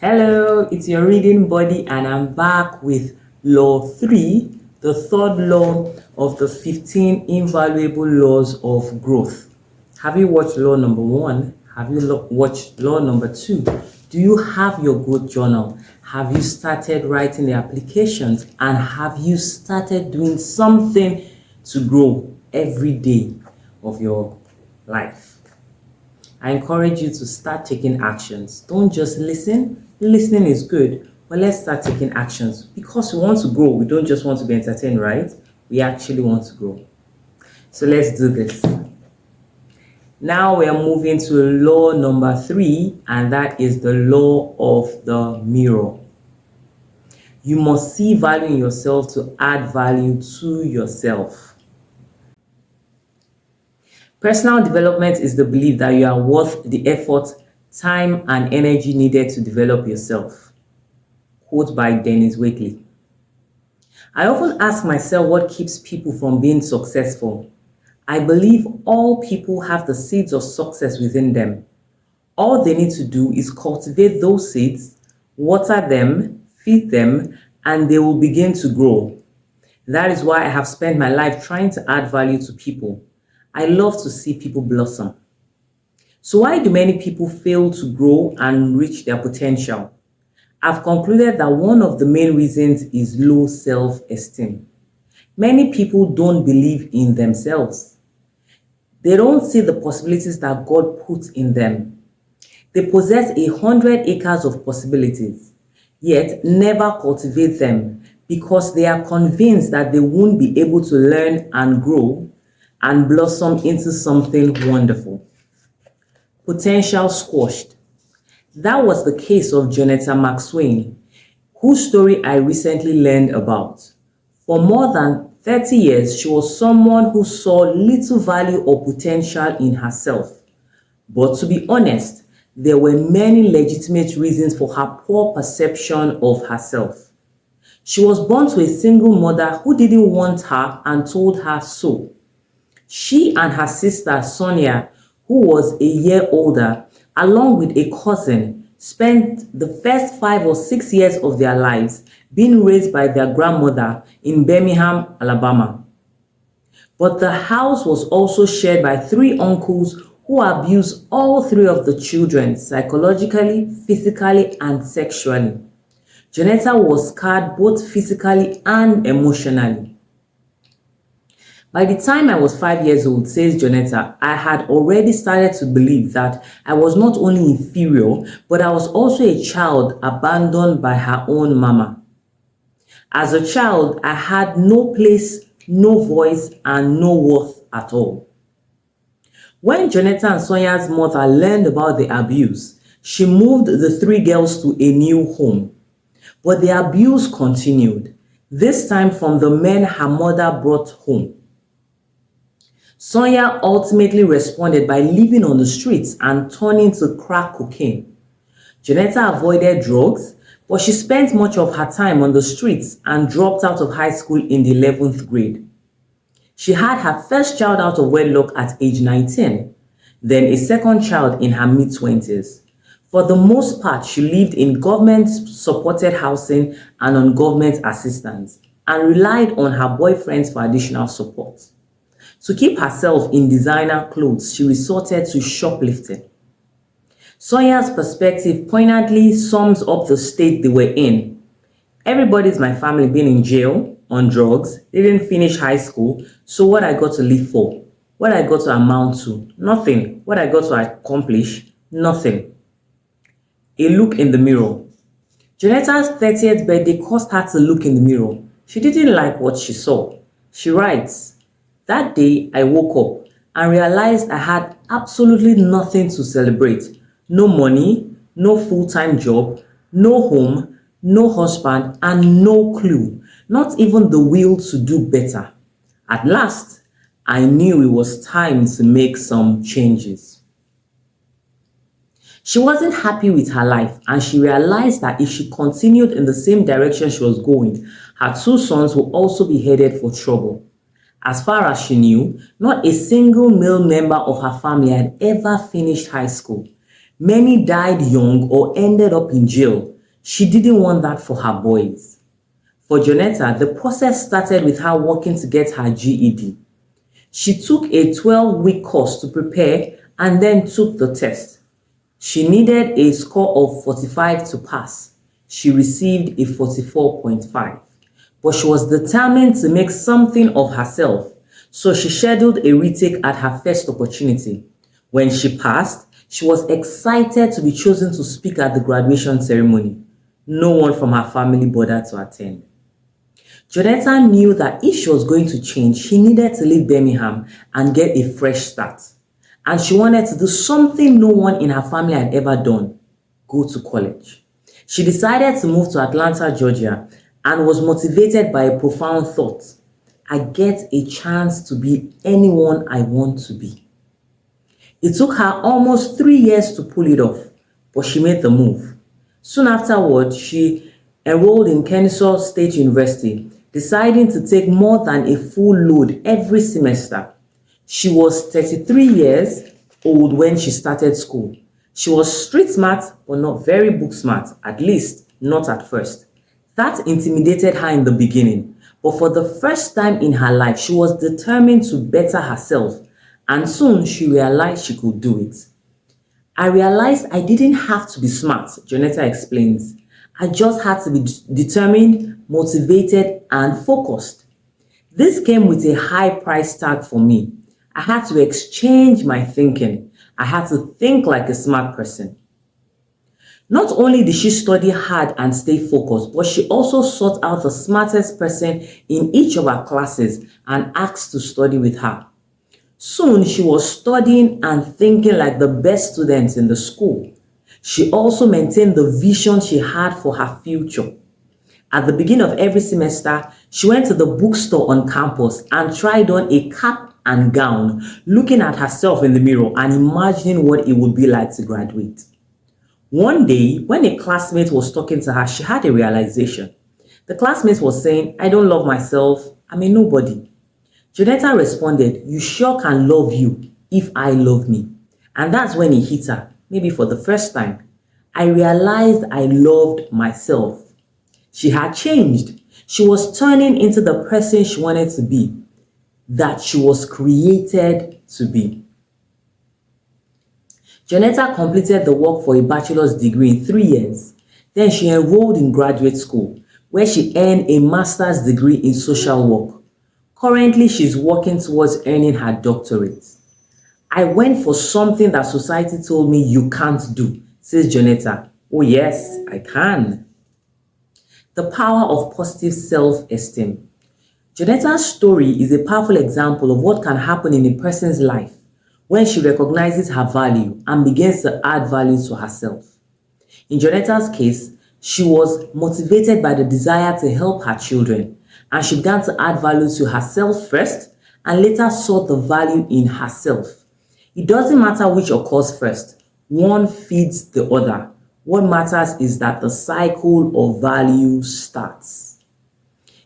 Hello, it's your reading buddy, and I'm back with Law 3, the third law of the 15 invaluable laws of growth. Have you watched law number 1? Have you watched law number 2? Do you have your growth journal? Have you started writing the applications? And have you started doing something to grow every day of your life? I encourage you to start taking actions. Don't just listen. Listening is good, but let's start taking actions because we want to grow. We don't just want to be entertained, right? We actually want to grow. So let's do this. Now we are moving to law number 3, and that is the law of the mirror. You must see value in yourself to add value to yourself. Personal development is the belief that you are worth the effort, time, and energy needed to develop yourself. Quote by Dennis Wakely. I often ask myself what keeps people from being successful. I believe all people have the seeds of success within them. All they need to do is cultivate those seeds, water them, feed them, and they will begin to grow. That is why I have spent my life trying to add value to people. I love to see people blossom. So why do many people fail to grow and reach their potential? I've concluded that one of the main reasons is low self-esteem. Many people don't believe in themselves. They don't see the possibilities that God puts in them. They possess 100 acres of possibilities, yet never cultivate them because they are convinced that they won't be able to learn and grow and blossom into something wonderful. Potential squashed. That was the case of Jonetta McSwain, whose story I recently learned about. For more than 30 years, she was someone who saw little value or potential in herself. But to be honest, there were many legitimate reasons for her poor perception of herself. She was born to a single mother who didn't want her and told her so. She and her sister Sonia, who was a year older, along with a cousin, spent the first 5 or 6 years of their lives being raised by their grandmother in Birmingham, Alabama. But the house was also shared by 3 uncles who abused all 3 of the children psychologically, physically, and sexually. Jonetta was scarred both physically and emotionally. By the time I was 5 years old, says Jonetta, I had already started to believe that I was not only inferior, but I was also a child abandoned by her own mama. As a child, I had no place, no voice, and no worth at all. When Jonetta and Sonia's mother learned about the abuse, she moved the 3 girls to a new home. But the abuse continued, this time from the men her mother brought home. Sonia ultimately responded by living on the streets and turning to crack cocaine. Jonetta avoided drugs, but she spent much of her time on the streets and dropped out of high school in the 11th grade. She had her first child out of wedlock at age 19, then a second child in her mid-20s. For the most part, she lived in government-supported housing and on government assistance, and relied on her boyfriends for additional support. To keep herself in designer clothes, she resorted to shoplifting. Sonia's perspective poignantly sums up the state they were in. Everybody's my family been in jail, on drugs, they didn't finish high school, so what I got to live for? What I got to amount to? Nothing. What I got to accomplish? Nothing. A look in the mirror. Jonetta's 30th birthday caused her to look in the mirror. She didn't like what she saw. She writes, that day, I woke up and realized I had absolutely nothing to celebrate. No money, no full-time job, no home, no husband, and no clue, not even the will to do better. At last, I knew it was time to make some changes. She wasn't happy with her life, and she realized that if she continued in the same direction she was going, her 2 sons would also be headed for trouble. As far as she knew, not a single male member of her family had ever finished high school. Many died young or ended up in jail. She didn't want that for her boys. For Jonetta, the process started with her working to get her GED. She took a 12-week course to prepare and then took the test. She needed a score of 45 to pass. She received a 44.5. But she was determined to make something of herself, so she scheduled a retake at her first opportunity. When she passed, she was excited to be chosen to speak at the graduation ceremony. No one from her family bothered to attend. Jonetta knew that if she was going to change, she needed to leave Birmingham and get a fresh start. And she wanted to do something no one in her family had ever done: go to college. She decided to move to Atlanta, Georgia, and was motivated by a profound thought: I get a chance to be anyone I want to be. It took her almost 3 years to pull it off, but she made the move. Soon afterwards, she enrolled in Kennesaw State University, deciding to take more than a full load every semester. She was 33 years old when she started school. She was street smart, but not very book smart, at least not at first. That intimidated her in the beginning, but for the first time in her life, she was determined to better herself, and soon she realized she could do it. I realized I didn't have to be smart, Jonetta explains. I just had to be determined, motivated, and focused. This came with a high price tag for me. I had to exchange my thinking. I had to think like a smart person. Not only did she study hard and stay focused, but she also sought out the smartest person in each of her classes and asked to study with her. Soon she was studying and thinking like the best students in the school. She also maintained the vision she had for her future. At the beginning of every semester, she went to the bookstore on campus and tried on a cap and gown, looking at herself in the mirror and imagining what it would be like to graduate. One day, when a classmate was talking to her, she had a realization. The classmate was saying, I don't love myself, I'm a nobody. Jonetta responded, you sure can love you if I love me. And that's when it hit her, maybe for the first time. I realized I loved myself. She had changed. She was turning into the person she wanted to be, that she was created to be. Jonetta completed the work for a bachelor's degree in 3 years. Then she enrolled in graduate school, where she earned a master's degree in social work. Currently, she's working towards earning her doctorate. I went for something that society told me you can't do, says Jonetta. Oh yes, I can. The power of positive self-esteem. Jonetta's story is a powerful example of what can happen in a person's life when she recognizes her value and begins to add value to herself. In Jonetta's case, she was motivated by the desire to help her children, and she began to add value to herself first and later saw the value in herself. It doesn't matter which occurs first, one feeds the other. What matters is that the cycle of value starts.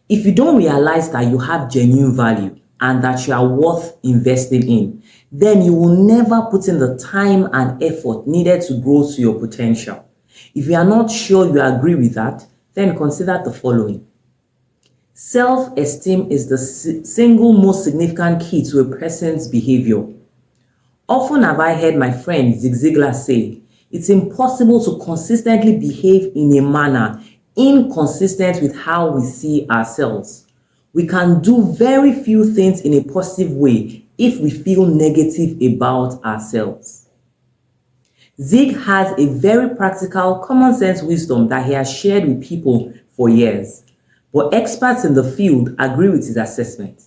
If you don't realize that you have genuine value and that you are worth investing in, then you will never put in the time and effort needed to grow to your potential. If you are not sure you agree with that, then consider the following. Self-esteem is the single most significant key to a person's behavior. Often have I heard my friend Zig Ziglar say, it's impossible to consistently behave in a manner inconsistent with how we see ourselves. We can do very few things in a positive way if we feel negative about ourselves. Zig has a very practical, common sense wisdom that he has shared with people for years, but experts in the field agree with his assessment.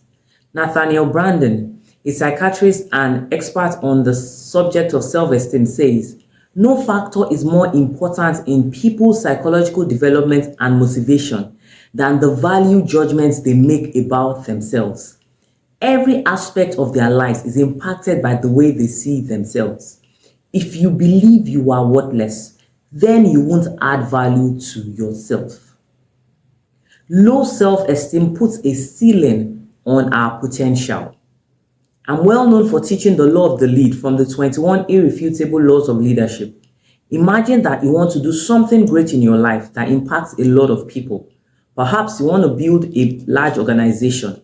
Nathaniel Branden, a psychiatrist and expert on the subject of self-esteem, says, no factor is more important in people's psychological development and motivation than the value judgments they make about themselves. Every aspect of their lives is impacted by the way they see themselves. If you believe you are worthless, then you won't add value to yourself. Low self-esteem puts a ceiling on our potential. I'm well known for teaching the law of the lead from the 21 irrefutable laws of leadership. Imagine that you want to do something great in your life that impacts a lot of people. Perhaps you want to build a large organization.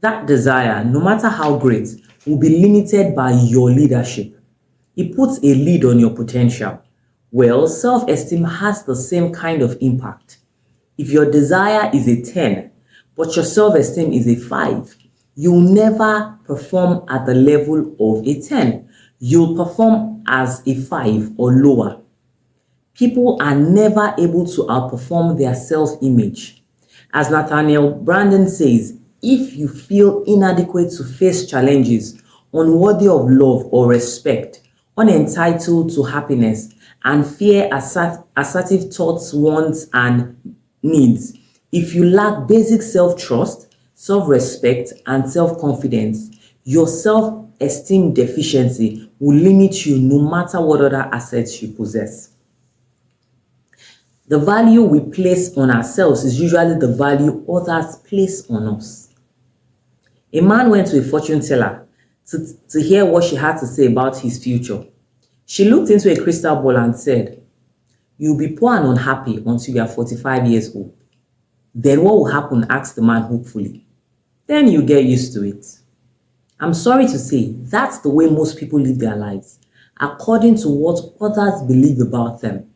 That desire, no matter how great, will be limited by your leadership. It puts a lid on your potential. Well, self esteem has the same kind of impact. If your desire is a 10, but your self esteem is a 5, you'll never perform at the level of a 10. You'll perform as a 5 or lower. People are never able to outperform their self image. As Nathaniel Branden says, if you feel inadequate to face challenges, unworthy of love or respect, unentitled to happiness, and fear assertive thoughts, wants, and needs, if you lack basic self trust, self respect, and self confidence, your self esteem deficiency will limit you no matter what other assets you possess. The value we place on ourselves is usually the value others place on us. A man went to a fortune teller to hear what she had to say about his future. She looked into a crystal ball and said, "You'll be poor and unhappy until you are 45 years old. Then what will happen?" asked the man hopefully. "Then you get used to it." I'm sorry to say, that's the way most people live their lives, according to what others believe about them.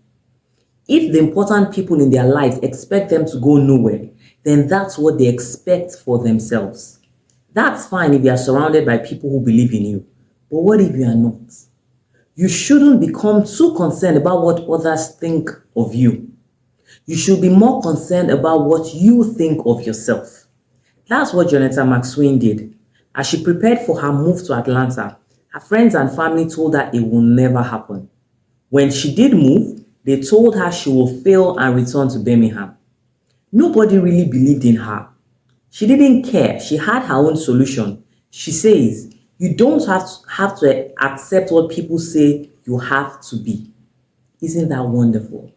If the important people in their lives expect them to go nowhere, then that's what they expect for themselves. That's fine if you are surrounded by people who believe in you. But what if you are not? You shouldn't become too concerned about what others think of you. You should be more concerned about what you think of yourself. That's what Jonetta McSwain did. As she prepared for her move to Atlanta, her friends and family told her it will never happen. When she did move, they told her she will fail and return to Birmingham. Nobody really believed in her. She didn't care. She had her own solution. She says, "You don't have to accept what people say you have to be." Isn't that wonderful?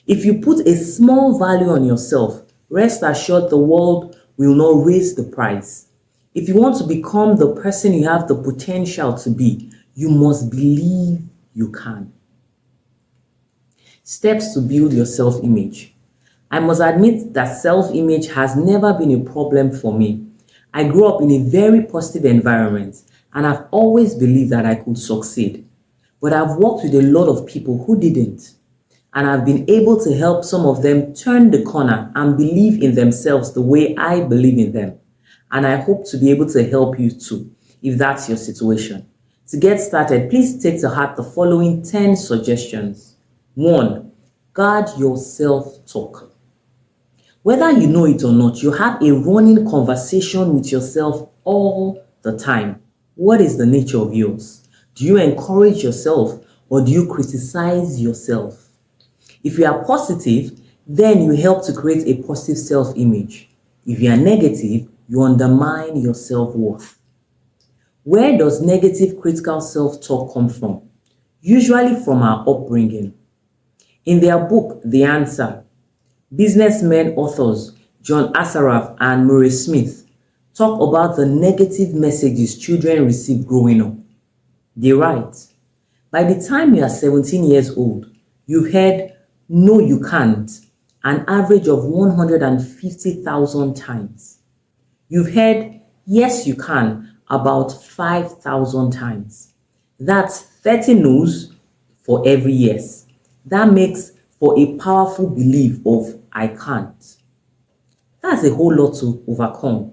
If you put a small value on yourself, rest assured the world will not raise the price. If you want to become the person you have the potential to be, you must believe you can. Steps to build your self-image. I must admit that self-image has never been a problem for me. I grew up in a very positive environment and I've always believed that I could succeed. But I've worked with a lot of people who didn't. And I've been able to help some of them turn the corner and believe in themselves the way I believe in them. And I hope to be able to help you too, if that's your situation. To get started, please take to heart the following 10 suggestions. 1. Guard your self-talk. Whether you know it or not, you have a running conversation with yourself all the time. What is the nature of yours? Do you encourage yourself or do you criticize yourself? If you are positive, then you help to create a positive self-image. If you are negative, you undermine your self-worth. Where does negative critical self-talk come from? Usually from our upbringing. In their book, The Answer, businessmen authors John Assaraf and Murray Smith talk about the negative messages children receive growing up. They write, by the time you are 17 years old, you've heard "no you can't" an average of 150,000 times. You've heard "yes you can" about 5,000 times. That's 30 no's for every yes. That makes for a powerful belief of "I can't." That's a whole lot to overcome.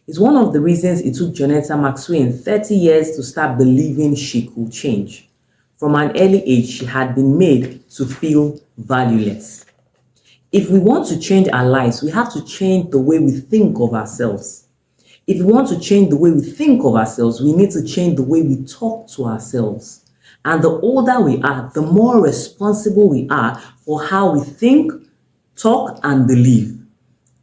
It's one of the reasons it took Jonetta McSwain 30 years to start believing she could change. From an early age, she had been made to feel valueless. If we want to change our lives, we have to change the way we think of ourselves. If we want to change the way we think of ourselves, we need to change the way we talk to ourselves. And the older we are, the more responsible we are for how we think, talk, and believe.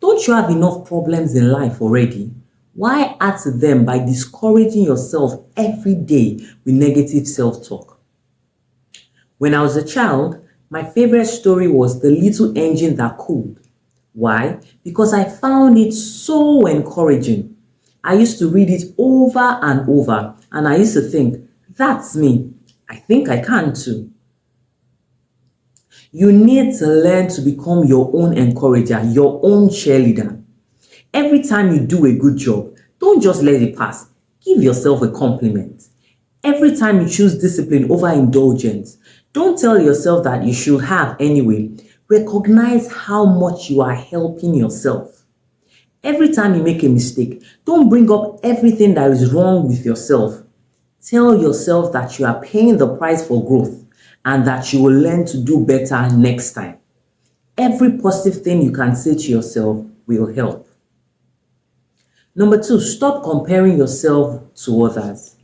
Don't you have enough problems in life already? Why add to them by discouraging yourself every day with negative self-talk? When I was a child, my favorite story was The Little Engine That Could. Why? Because I found it so encouraging. I used to read it over and over, and I used to think, that's me. I think I can too. You need to learn to become your own encourager, your own cheerleader. Every time you do a good job, don't just let it pass. Give yourself a compliment. Every time you choose discipline over indulgence, don't tell yourself that you should have anyway. Recognize how much you are helping yourself. Every time you make a mistake, don't bring up everything that is wrong with yourself. Tell yourself that you are paying the price for growth and that you will learn to do better next time. Every positive thing you can say to yourself will help. Number two, stop comparing yourself to others.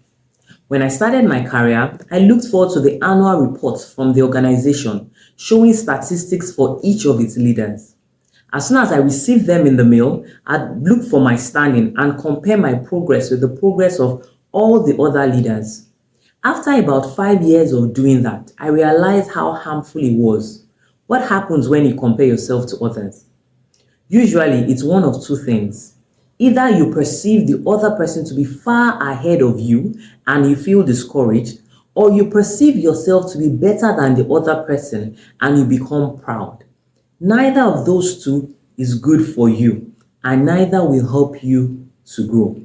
When I started my career, I looked forward to the annual reports from the organization showing statistics for each of its leaders. As soon as I received them in the mail, I'd look for my standing and compare my progress with the progress of all the other leaders. After about 5 years of doing that, I realized how harmful it was. What happens when you compare yourself to others? Usually, it's one of two things. Either you perceive the other person to be far ahead of you and you feel discouraged, or you perceive yourself to be better than the other person and you become proud. Neither of those two is good for you, and neither will help you to grow.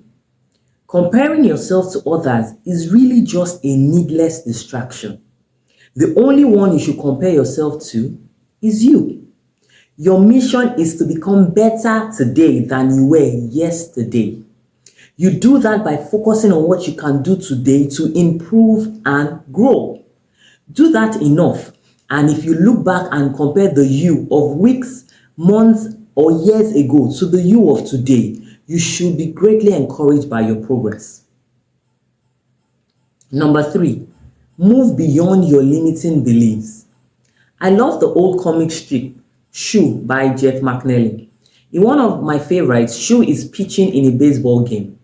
Comparing yourself to others is really just a needless distraction. The only one you should compare yourself to is you. Your mission is to become better today than you were yesterday. You do that by focusing on what you can do today to improve and grow. Do that enough, and if you look back and compare the you of weeks, months, or years ago to the you of today, you should be greatly encouraged by your progress. Number three, move beyond your limiting beliefs. I love the old comic strip Shoe by Jeff McNally. In one of my favorites, Shoe is pitching in a baseball game.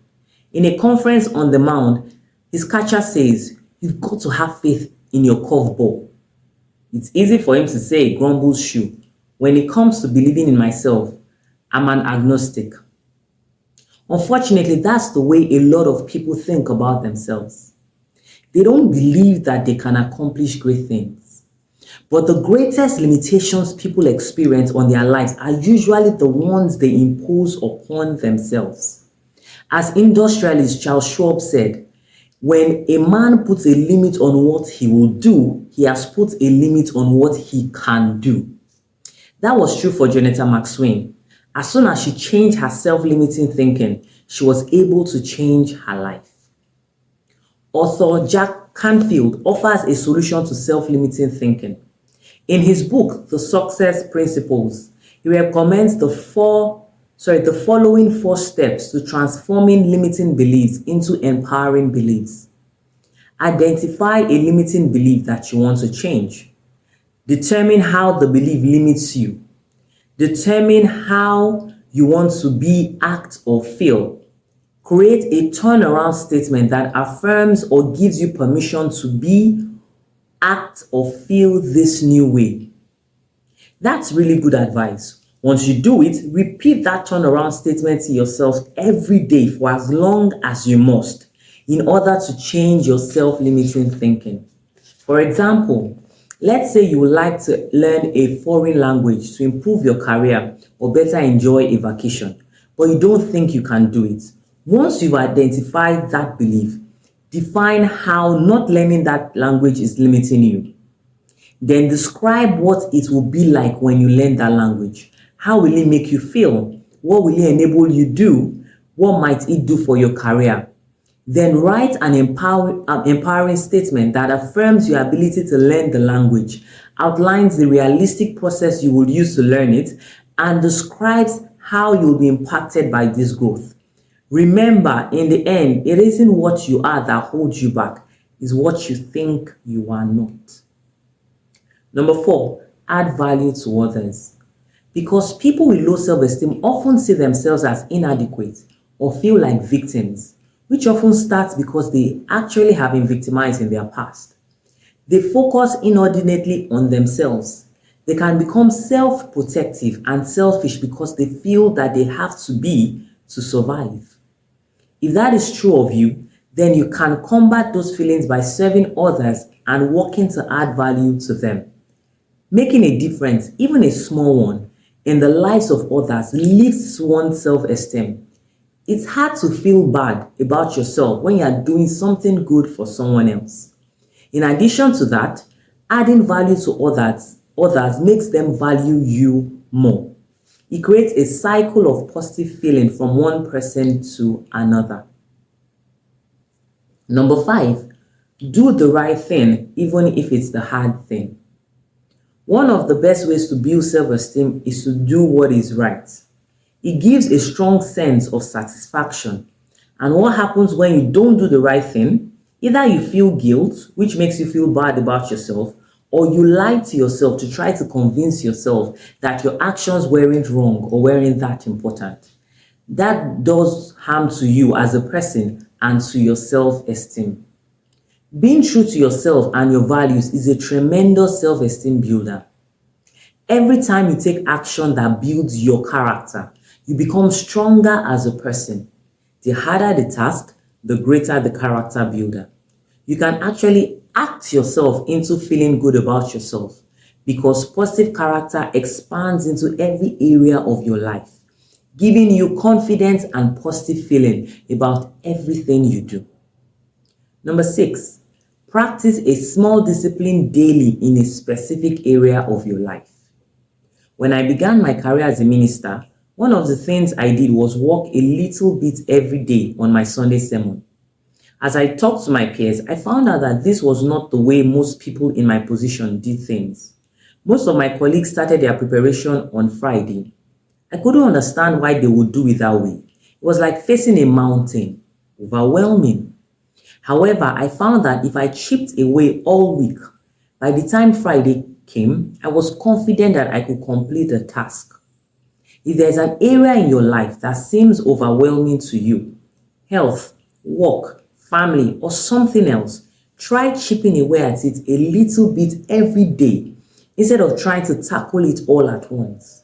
In a conference on the mound, his catcher says, "You've got to have faith in your curveball." It's easy for him to say, grumbles Shoe. When it comes to believing in myself, I'm an agnostic. Unfortunately, that's the way a lot of people think about themselves. They don't believe that they can accomplish great things. But the greatest limitations people experience on their lives are usually the ones they impose upon themselves. As industrialist Charles Schwab said, when a man puts a limit on what he will do, he has put a limit on what he can do. That was true for Jonathan McSwain. As soon as she changed her self-limiting thinking, she was able to change her life. Author Jack Canfield offers a solution to self-limiting thinking. In his book, The Success Principles, he recommends the following 4 steps to transforming limiting beliefs into empowering beliefs. Identify a limiting belief that you want to change. Determine how the belief limits you. Determine how you want to be, act, or feel. Create a turnaround statement that affirms or gives you permission to be, act, or feel this new way. That's really good advice. Once you do it, repeat that turnaround statement to yourself every day for as long as you must in order to change your self-limiting thinking. For example, let's say you would like to learn a foreign language to improve your career or better enjoy a vacation, but you don't think you can do it. Once you've identified that belief, define how not learning that language is limiting you. Then describe what it will be like when you learn that language. How will it make you feel? What will it enable you to do? What might it do for your career? Then write an empowering statement that affirms your ability to learn the language, outlines the realistic process you will use to learn it, and describes how you'll be impacted by this growth. Remember, in the end, it isn't what you are that holds you back, it's what you think you are not. Number 4, add value to others. Because people with low self-esteem often see themselves as inadequate or feel like victims, which often starts because they actually have been victimized in their past. They focus inordinately on themselves. They can become self-protective and selfish because they feel that they have to be to survive. If that is true of you, then you can combat those feelings by serving others and working to add value to them. Making a difference, even a small one, in the lives of others lifts one's self esteem. It's hard to feel bad about yourself when you are doing something good for someone else. In addition to that, adding value to others makes them value you more. It creates a cycle of positive feeling from one person to another. Number five, do the right thing even if it's the hard thing. One of the best ways to build self esteem is to do what is right. It gives a strong sense of satisfaction. And what happens when you don't do the right thing? Either you feel guilt, which makes you feel bad about yourself, or you lie to yourself to try to convince yourself that your actions weren't wrong or weren't that important. That does harm to you as a person and to your self esteem. Being true to yourself and your values is a tremendous self esteem builder. Every time you take action that builds your character, you become stronger as a person. The harder the task, the greater the character builder. You can actually act yourself into feeling good about yourself because positive character expands into every area of your life, giving you confidence and positive feeling about everything you do. Number six, practice a small discipline daily in a specific area of your life. When I began my career as a minister, one of the things I did was walk a little bit every day on my Sunday sermon. As I talked to my peers, I found out that this was not the way most people in my position did things. Most of my colleagues started their preparation on Friday. I couldn't understand why they would do it that way. It was like facing a mountain, overwhelming. However, I found that if I chipped away all week, by the time Friday came, I was confident that I could complete the task. If there's an area in your life that seems overwhelming to you, health, work, family, or something else, try chipping away at it a little bit every day instead of trying to tackle it all at once.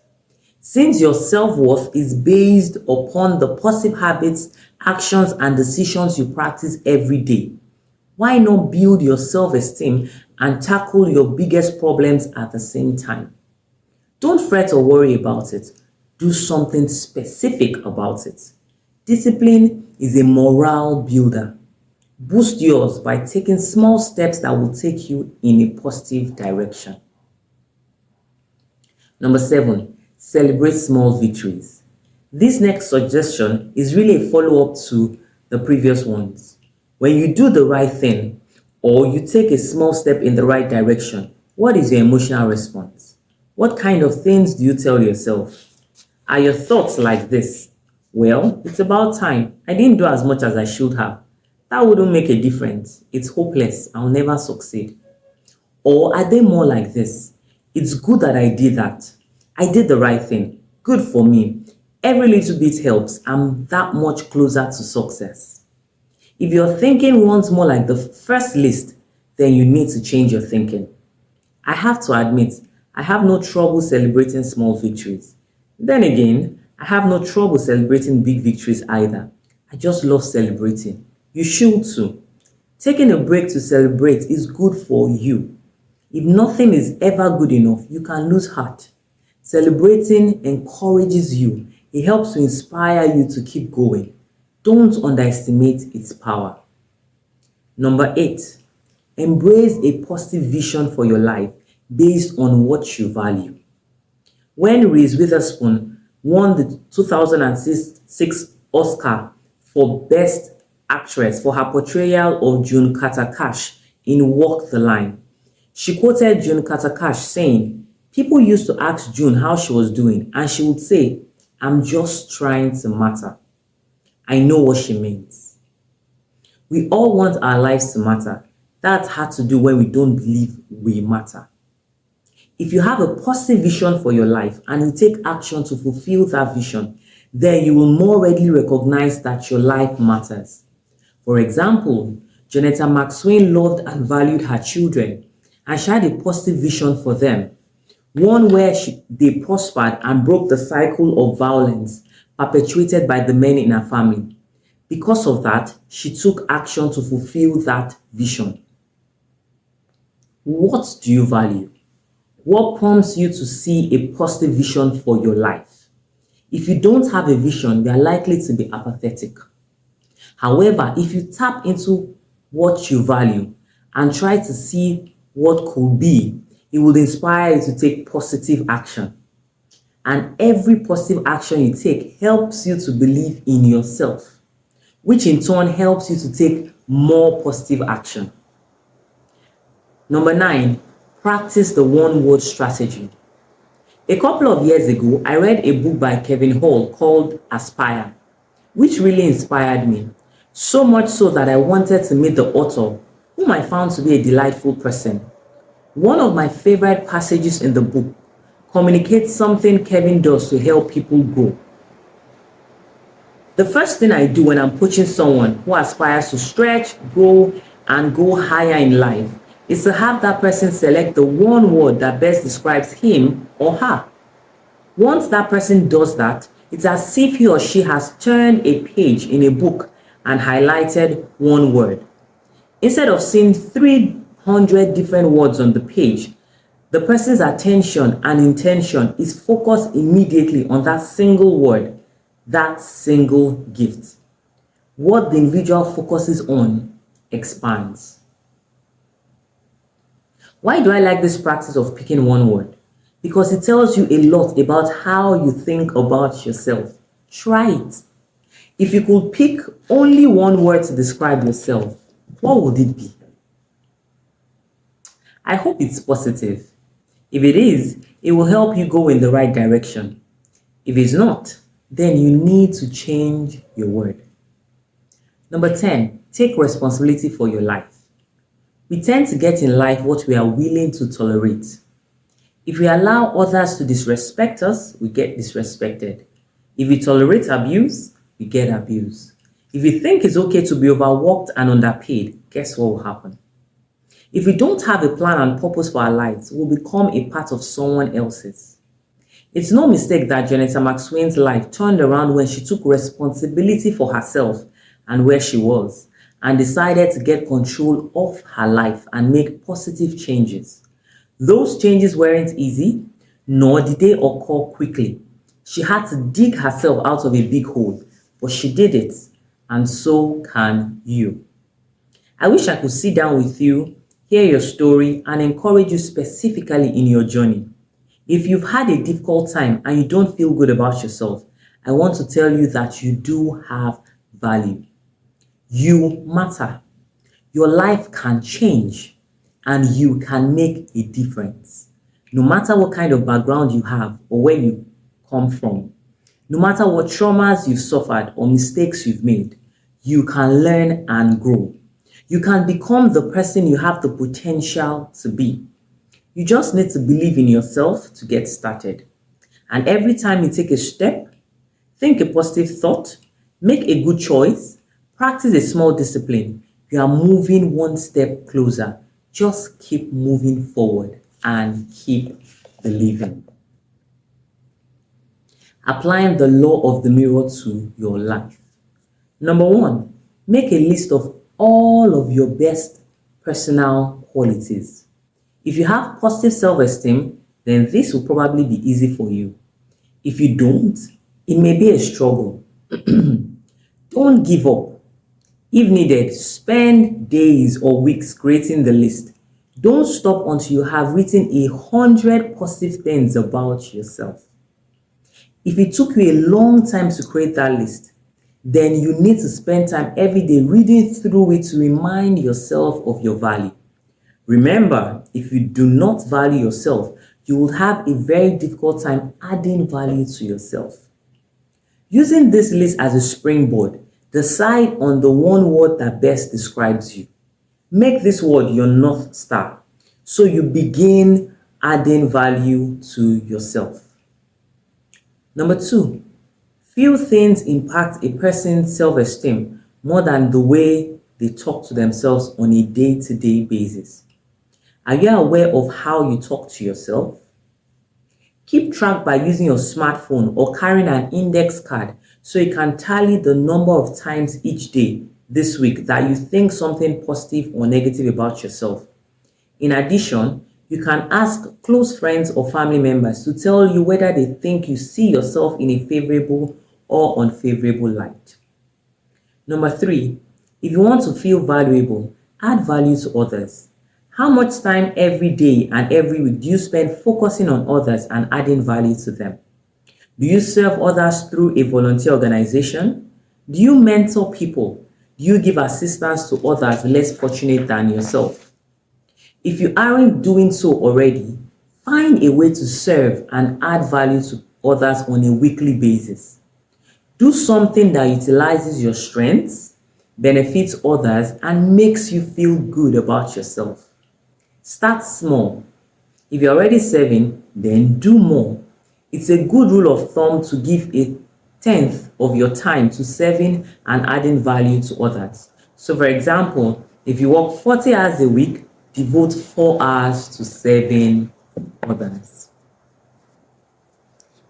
Since your self-worth is based upon the positive habits, actions, and decisions you practice every day, why not build your self-esteem and tackle your biggest problems at the same time? Don't fret or worry about it. Do something specific about it. Discipline is a morale builder. Boost yours by taking small steps that will take you in a positive direction. Number seven, celebrate small victories. This next suggestion is really a follow-up to the previous ones. When you do the right thing or you take a small step in the right direction, what is your emotional response? What kind of things do you tell yourself? Are your thoughts like this? Well, it's about time. I didn't do as much as I should have. That wouldn't make a difference. It's hopeless. I'll never succeed. Or are they more like this? It's good that I did that. I did the right thing. Good for me. Every little bit helps. I'm that much closer to success. If your thinking runs more like the first list, then you need to change your thinking. I have to admit, I have no trouble celebrating small victories. Then again, I have no trouble celebrating big victories either. I just love celebrating. You should too. Taking a break to celebrate is good for you. If nothing is ever good enough, you can lose heart. Celebrating encourages you. It helps to inspire you to keep going. Don't underestimate its power. Number eight, embrace a positive vision for your life based on what you value. When Reese Witherspoon won the 2006 Oscar for Best Actress for her portrayal of June Carter Cash in Walk the Line, she quoted June Carter Cash saying, "People used to ask June how she was doing, and she would say, 'I'm just trying to matter.' I know what she means." We all want our lives to matter. That's hard to do when we don't believe we matter. If you have a positive vision for your life and you take action to fulfill that vision, then you will more readily recognize that your life matters. For example, Jonetta McSwain loved and valued her children, and she had a positive vision for them, one where they prospered and broke the cycle of violence perpetuated by the men in her family. Because of that, she took action to fulfill that vision. What do you value? What prompts you to see a positive vision for your life? If you don't have a vision, you are likely to be apathetic. However, if you tap into what you value and try to see what could be, it will inspire you to take positive action. And every positive action you take helps you to believe in yourself, which in turn helps you to take more positive action. Number 9, practice the one word strategy. A couple of years ago, I read a book by Kevin Hall called Aspire, which really inspired me. So much so that I wanted to meet the author, whom I found to be a delightful person. One of my favorite passages in the book communicates something Kevin does to help people grow. The first thing I do when I'm coaching someone who aspires to stretch, grow, and go higher in life is to have that person select the one word that best describes him or her. Once that person does that, it's as if he or she has turned a page in a book and highlighted one word. Instead of seeing 300 different words on the page, the person's attention and intention is focused immediately on that single word, that single gift. What the individual focuses on expands. Why do I like this practice of picking one word? Because it tells you a lot about how you think about yourself. Try it. If you could pick only one word to describe yourself, what would it be? I hope it's positive. If it is, it will help you go in the right direction. If it's not, then you need to change your word. Number 10, take responsibility for your life. We tend to get in life what we are willing to tolerate. If we allow others to disrespect us, we get disrespected. If we tolerate abuse, we get abused. If we think it's okay to be overworked and underpaid, guess what will happen? If we don't have a plan and purpose for our lives, we'll become a part of someone else's. It's no mistake that Janetta McSwain's life turned around when she took responsibility for herself and where she was, and decided to get control of her life and make positive changes. Those changes weren't easy, nor did they occur quickly. She had to dig herself out of a big hole, but she did it, and so can you. I wish I could sit down with you, hear your story, and encourage you specifically in your journey. If you've had a difficult time and you don't feel good about yourself, I want to tell you that you do have value. You matter. Your life can change and you can make a difference. No matter what kind of background you have or where you come from, no matter what traumas you've suffered or mistakes you've made, you can learn and grow. You can become the person you have the potential to be. You just need to believe in yourself to get started. And every time you take a step, think a positive thought, make a good choice, practice a small discipline, you are moving one step closer. Just keep moving forward and keep believing. Applying the law of the mirror to your life. Number 1, make a list of all of your best personal qualities. If you have positive self-esteem, then this will probably be easy for you. If you don't, it may be a struggle. Don't give up. If needed, spend days or weeks creating the list. Don't stop until you have written 100 positive things about yourself. If it took you a long time to create that list, then you need to spend time every day reading through it to remind yourself of your value. Remember, if you do not value yourself, you will have a very difficult time adding value to yourself. Using this list as a springboard, decide on the one word that best describes you. Make this word your North Star so you begin adding value to yourself. Number 2, few things impact a person's self-esteem more than the way they talk to themselves on a day-to-day basis. Are you aware of how you talk to yourself? Keep track by using your smartphone or carrying an index card so you can tally the number of times each day this week that you think something positive or negative about yourself. In addition, You can ask close friends or family members to tell you whether they think you see yourself in a favorable or unfavorable light. Number three, if you want to feel valuable, add value to others. How much time every day and every week do you spend focusing on others and adding value to them? Do you serve others through a volunteer organization? Do you mentor people? Do you give assistance to others less fortunate than yourself? If you aren't doing so already, find a way to serve and add value to others on a weekly basis. Do something that utilizes your strengths, benefits others, and makes you feel good about yourself. Start small. If you're already serving, then do more. It's a good rule of thumb to give a tenth of your time to serving and adding value to others. So, for example, if you work 40 hours a week, devote 4 hours to serving others.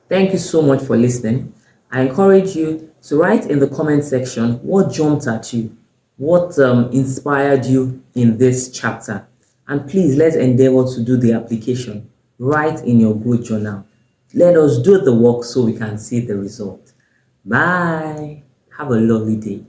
Thank you so much for listening. I encourage you to write in the comment section what jumped at you, what inspired you in this chapter. And please, let's endeavor to do the application. Write in your growth journal. Let us do the work so we can see the result. Bye. Have a lovely day.